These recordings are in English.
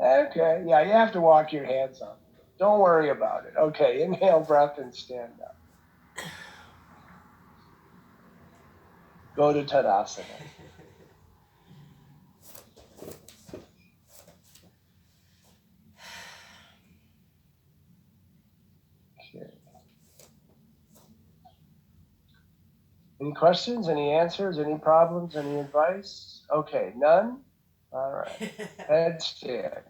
Okay, yeah, you have to walk your hands up. Don't worry about it. Okay, inhale, breath, and stand up. Go to tadasana. Okay. Any questions, any answers, any problems, any advice? Okay, none? All right. Headstand.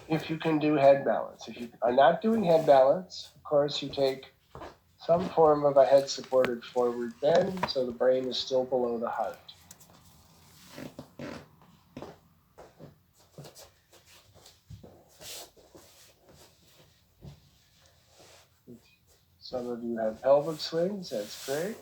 If you can do head balance. If you are not doing head balance, of course, you take some form of a head supported forward bend so the brain is still below the heart. Some of you have pelvic swings, that's great.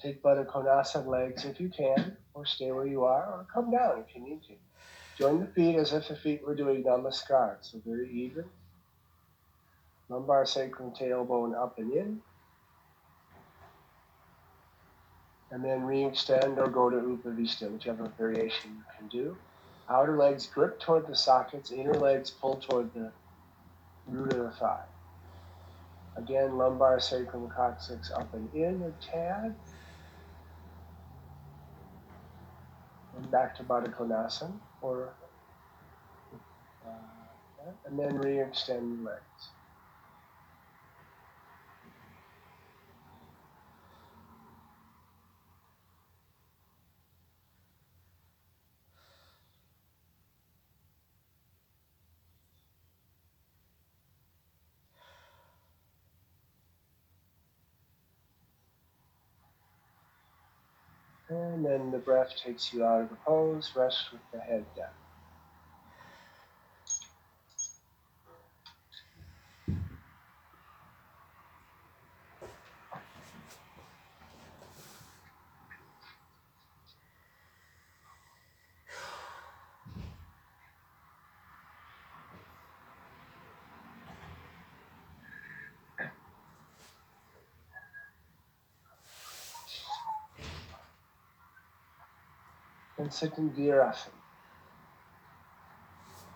Take Baddha Konasana legs if you can, or stay where you are, or come down if you need to. Join the feet as if the feet were doing namaskar, so very even. Lumbar sacrum tailbone up and in. And then re-extend or go to Upavista, whichever variation you can do. Outer legs grip toward the sockets, inner legs pull toward the root of the thigh. Again, lumbar sacrum coccyx up and in a tad. back to Baddha or and then re-extend the legs. And then the breath takes you out of the pose, rest with the head down. And sit in virassana.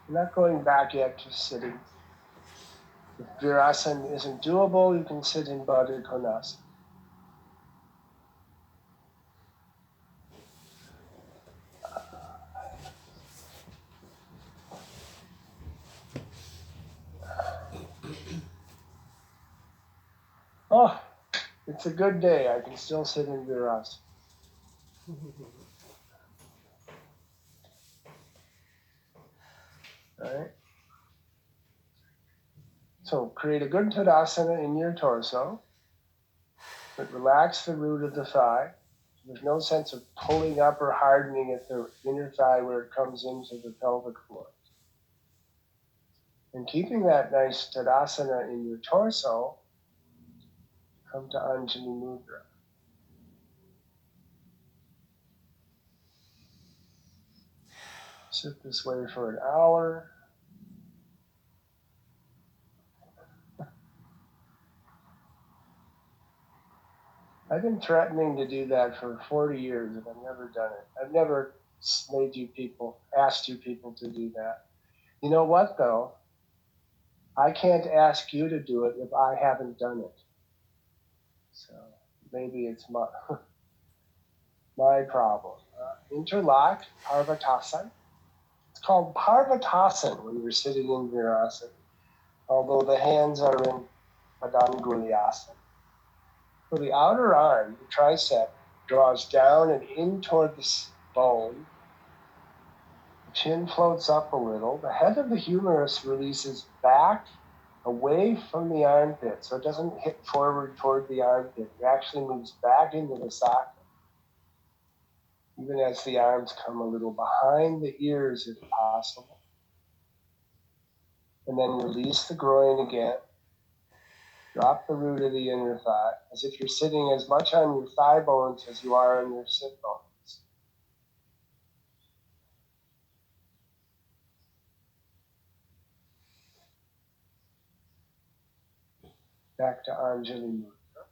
You're not going back yet to sitting. If virassana isn't doable, you can sit in parigantanasana. Oh, it's a good day. I can still sit in virassana. All right. So create a good tadasana in your torso, but relax the root of the thigh. There's no sense of pulling up or hardening at the inner thigh where it comes into the pelvic floor. And keeping that nice tadasana in your torso, come to Anjali Mudra. Sit this way for an hour. I've been threatening to do that for 40 years and I've never done it. I've never asked you people to do that. You know what though? I can't ask you to do it if I haven't done it. So maybe it's my, my problem. Interlock, parvatasana. It's called parvatasana when you're sitting in virassana, although the hands are in padangulyasana. So the outer arm, the tricep, draws down and in toward the bone. The chin floats up a little. The head of the humerus releases back away from the armpit, so it doesn't hit forward toward the armpit. It actually moves back into the socket, even as the arms come a little behind the ears if possible. And then release the groin again. Drop the root of the inner thigh, as if you're sitting as much on your thigh bones as you are on your sit bones. Back to Anjali Mudra.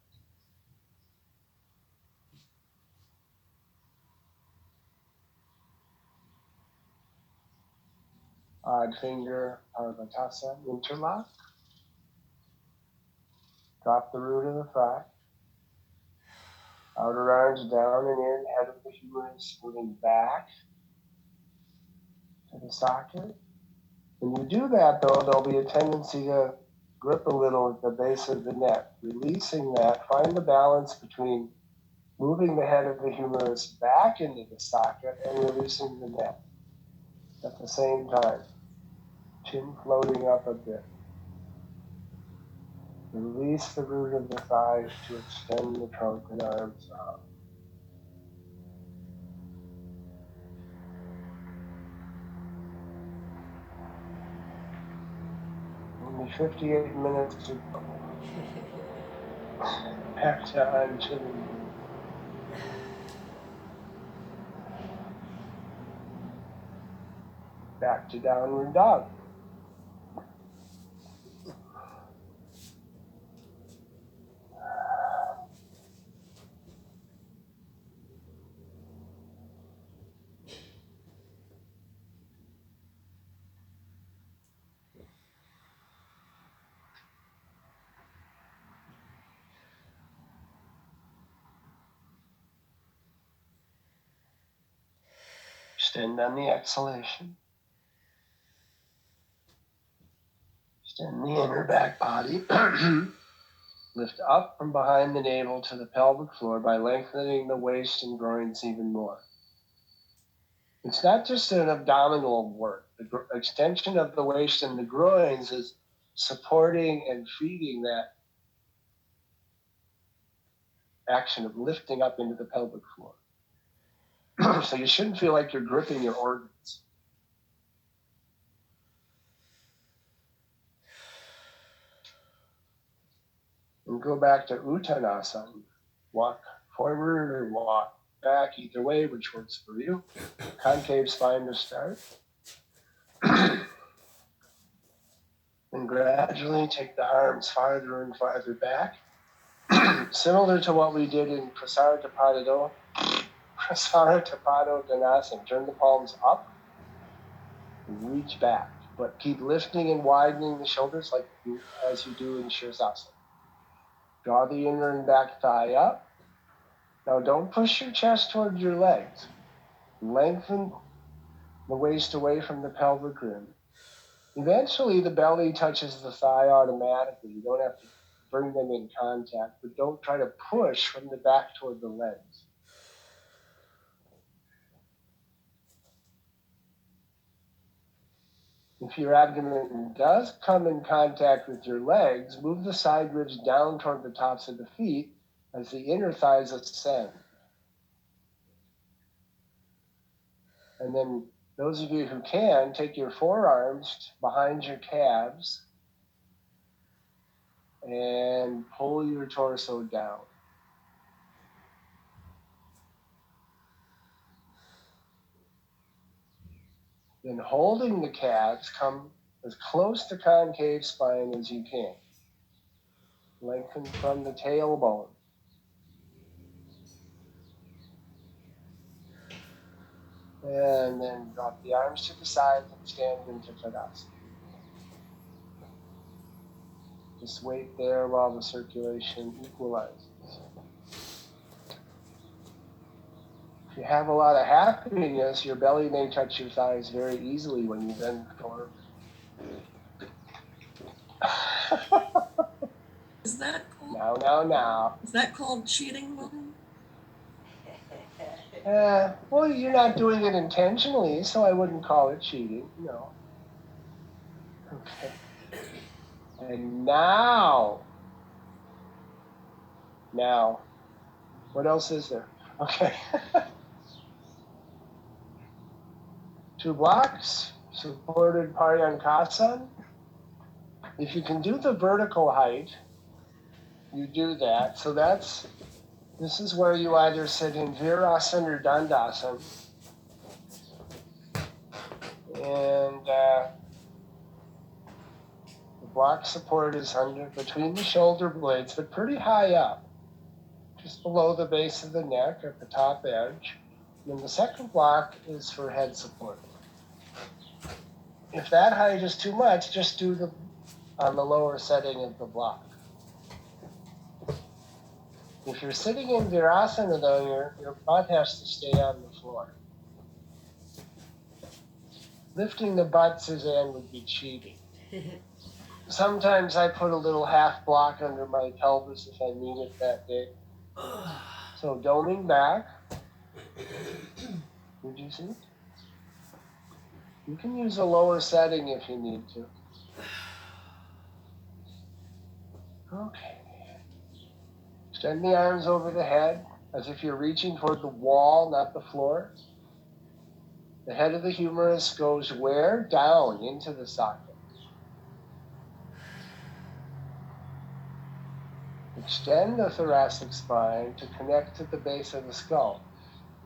Odd finger, parvatasana, interlock. Drop the root of the thigh. Outer arms down and in, head of the humerus moving back to the socket. When you do that, though, there'll be a tendency to grip a little at the base of the neck. Releasing that, find the balance between moving the head of the humerus back into the socket and releasing the neck at the same time. Chin floating up a bit. Release the root of the thighs to extend the trunk and arms out. Only 58 minutes to go. Back to Anjali. Back to downward dog. Extend on the exhalation. Extend the inner back body. Lift up from behind the navel to the pelvic floor by lengthening the waist and groins even more. It's not just an abdominal work. The extension of the waist and the groins is supporting and feeding that action of lifting up into the pelvic floor. So you shouldn't feel like you're gripping your organs. And go back to uttanasana. Walk forward or walk back, either way, which works for you. Concave spine to start. And gradually take the arms farther and farther back. Similar to what we did in Prasaratapadottanasana. Turn the palms up and reach back. But keep lifting and widening the shoulders as you do in sirsasana. Draw the inner and back thigh up. Now don't push your chest towards your legs. Lengthen the waist away from the pelvic rim. Eventually the belly touches the thigh automatically. You don't have to bring them in contact, but don't try to push from the back toward the legs. If your abdomen does come in contact with your legs, move the side ribs down toward the tops of the feet as the inner thighs ascend. And then those of you who can, take your forearms behind your calves and pull your torso down. Then holding the calves, come as close to concave spine as you can. Lengthen from the tailbone. And then drop the arms to the sides and stand into tadasana. Just wait there while the circulation equalizes. If you have a lot of happiness, your belly may touch your thighs very easily when you bend forward. Is that called? Now. Is that called cheating, William? Well, you're not doing it intentionally, so I wouldn't call it cheating. No. Okay. And now, what else is there? Okay. 2 blocks, supported parigantanasana. If you can do the vertical height, you do that. So this is where you either sit in virassana or tadasana. And the block support is between the shoulder blades, but pretty high up, just below the base of the neck at the top edge. And then the second block is for head support. If that height is too much, just do on the lower setting of the block. If you're sitting in virassana, though, your butt has to stay on the floor. Lifting the butt, Suzanne, would be cheating. Sometimes I put a little half block under my pelvis if I need it that day. So don't lean back. Did you see? You can use a lower setting if you need to. Okay. Extend the arms over the head as if you're reaching toward the wall, not the floor. The head of the humerus goes where? Down into the socket. Extend the thoracic spine to connect to the base of the skull.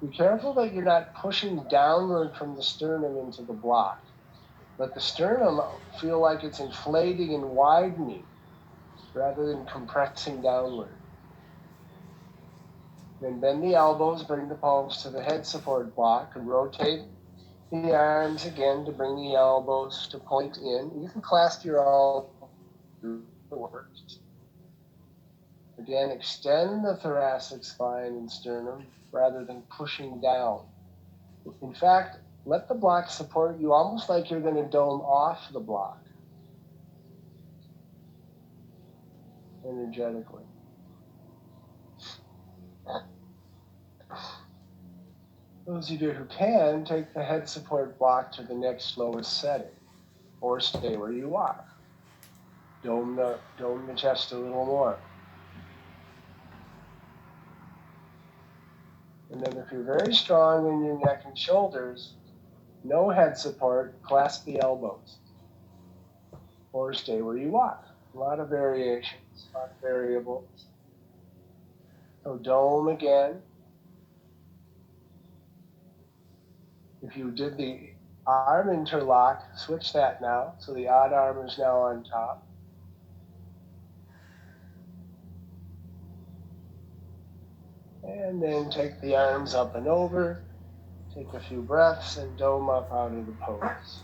Be careful that you're not pushing downward from the sternum into the block. Let the sternum feel like it's inflating and widening rather than compressing downward. Then bend the elbows, bring the palms to the head support block, and rotate the arms again to bring the elbows to point in. You can clasp your elbows. Again, extend the thoracic spine and sternum rather than pushing down. In fact, Let the block support you, almost like you're going to dome off the block energetically. Those of you who can, take the head support block to the next lowest setting, or stay where you are. Dome the chest a little more. And then if you're very strong in your neck and shoulders, no head support, clasp the elbows. Or stay where you are. A lot of variations, a lot of variables. So dome again. If you did the arm interlock, switch that now. So the odd arm is now on top. And then take the arms up and over. Take a few breaths and dome up out of the pose.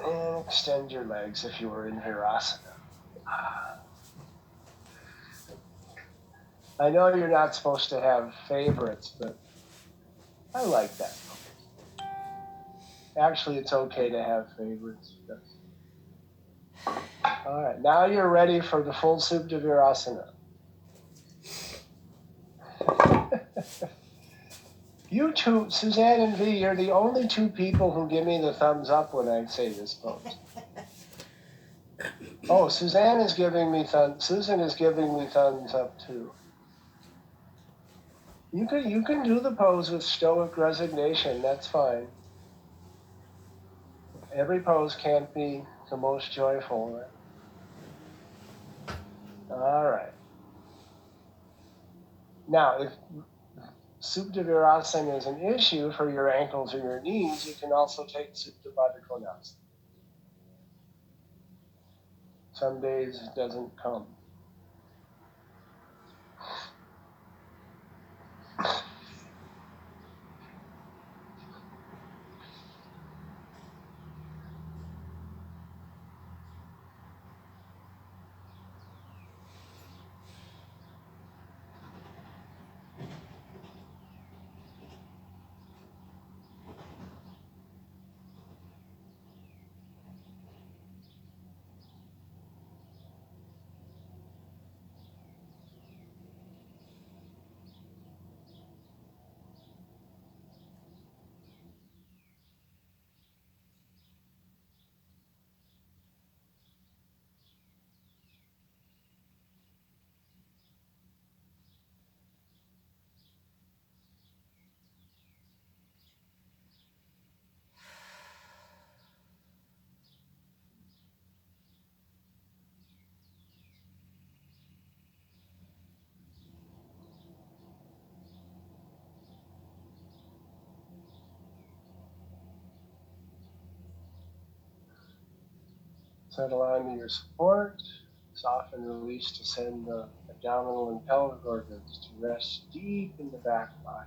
And extend your legs if you were in virassana. I know you're not supposed to have favorites, but I like that. Actually, it's okay to have favorites. All right, now you're ready for the full supta virassana. You two, Suzanne and V, you're the only two people who give me the thumbs up when I say this pose. Oh, Susan is giving me thumbs up too. You can do the pose with stoic resignation, that's fine. Every pose can't be the most joyful, right? All right. Now, if supta virasana is an issue for your ankles or your knees, you can also take supta parigantanasana. Some days it doesn't come. Settle onto your support. Soften, release, to send the abdominal and pelvic organs to rest deep in the back body.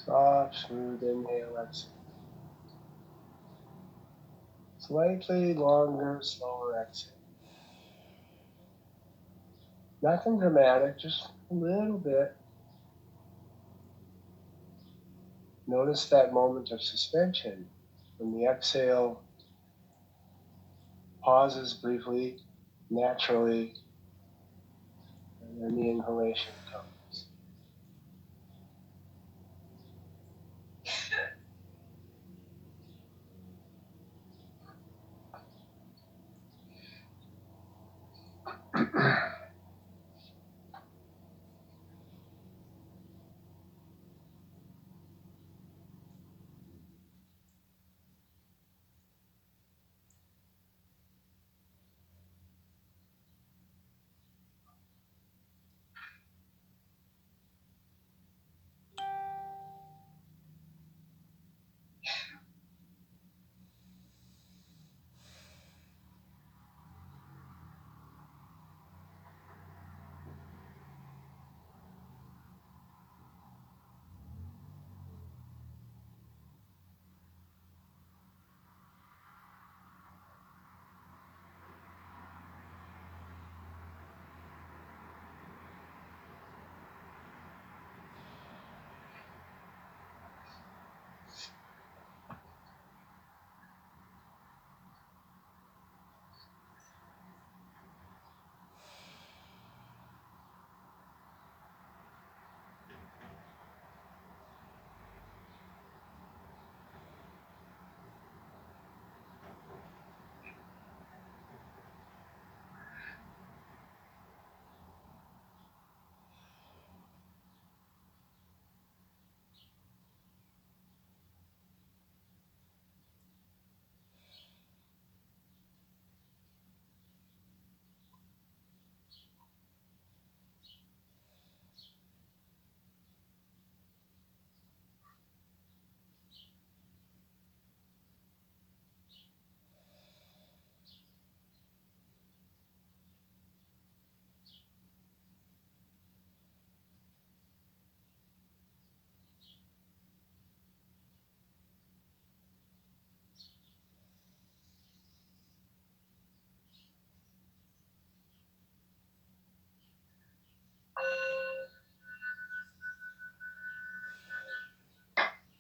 Soft, smooth inhale, exhale. Slightly longer, slower exhale. Nothing dramatic, just a little bit. Notice that moment of suspension when the exhale pauses briefly, naturally, and and the inhalation comes.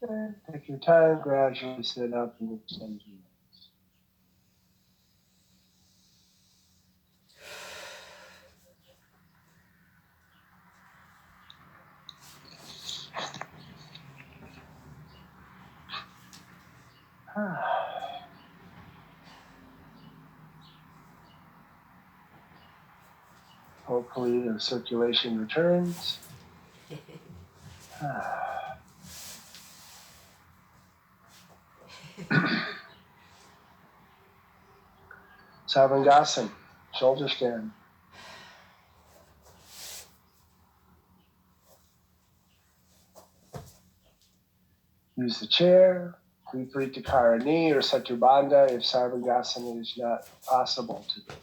And take your time, gradually sit up and extend your legs. Hopefully the circulation returns. Sarvangasana, shoulder stand. Use the chair, Viparita Karani or Satyabandha if Sarvangasana is not possible to do.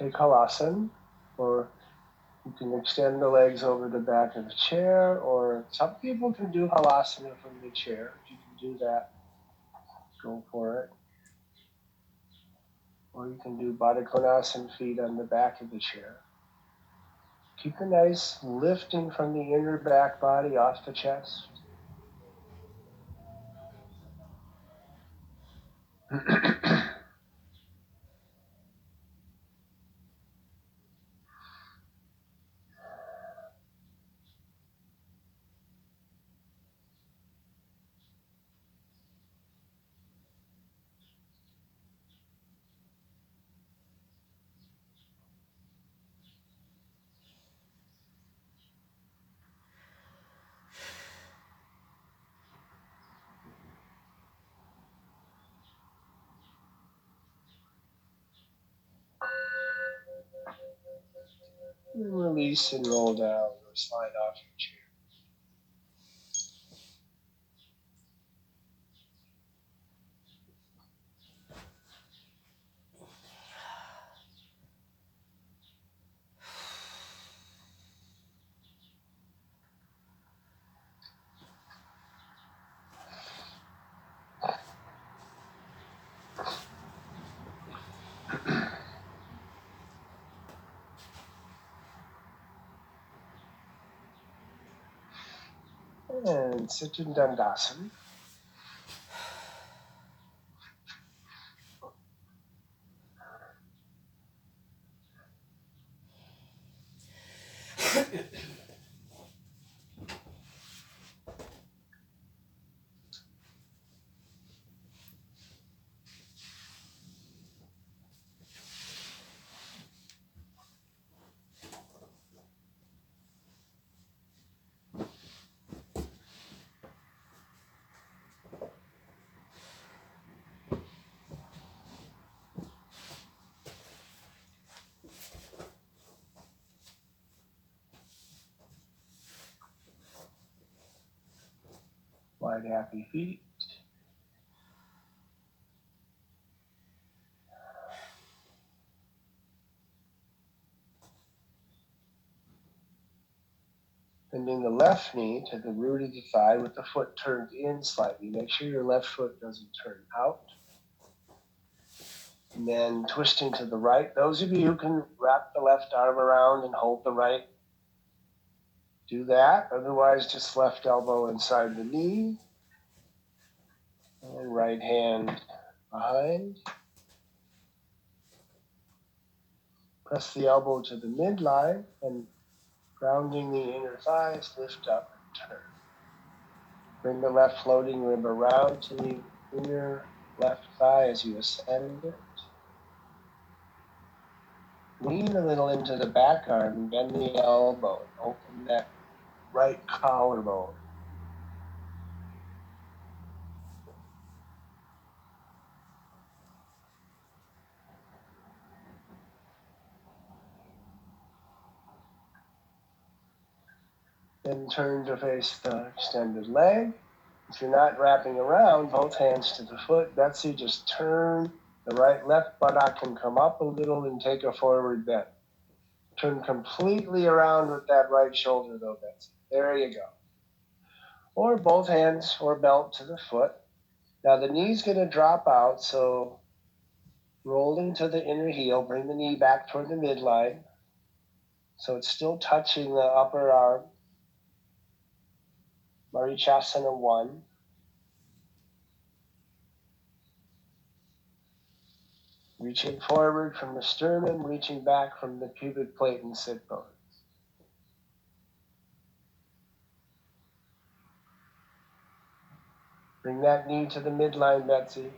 take halasana, or you can extend the legs over the back of the chair, or some people can do halasana from the chair. If you can do that, go for it. Or you can do parigantanasana, feet on the back of the chair. Keep a nice lifting from the inner back body off the chest. And release and roll down or slide off your chair. And sit in dandasana. Wide, happy feet. Bending the left knee to the root of the thigh with the foot turned in slightly. Make sure your left foot doesn't turn out. And then twisting to the right. Those of you who can wrap the left arm around and hold the right, do that. Otherwise, just left elbow inside the knee. And right hand behind. Press the elbow to the midline and grounding the inner thighs, lift up and turn. Bring the left floating rib around to the inner left thigh as you ascend it. Lean a little into the back arm and bend the elbow. Open that right collarbone. Then turn to face the extended leg. If you're not wrapping around, both hands to the foot. Betsy, just turn the right, left buttock can come up a little and take a forward bend. Turn completely around with that right shoulder though, Betsy. There you go. Or both hands or belt to the foot. Now the knee's going to drop out, so rolling to the inner heel, bring the knee back toward the midline. So it's still touching the upper arm. Marichyasana 1. Reaching forward from the sternum, reaching back from the pubic plate and sit bones. Bring that knee to the midline, Betsy.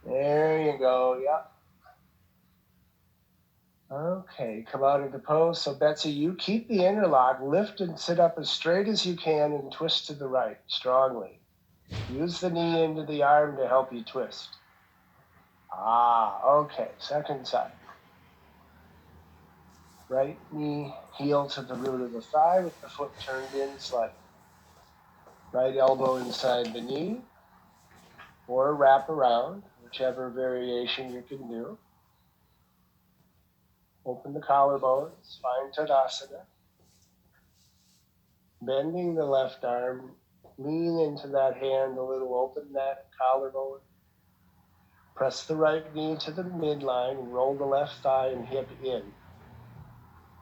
There you go, yep. Okay, come out of the pose. So Betsy, you keep the interlock, lift and sit up as straight as you can and twist to the right, strongly. Use the knee into the arm to help you twist. Okay, second side. Right knee, heel to the root of the thigh with the foot turned in slightly. Right elbow inside the knee, or wrap around, whichever variation you can do. Open the collarbones, find tadasana. Bending the left arm, lean into that hand a little, open that collarbone. Press the right knee to the midline and roll the left thigh and hip in.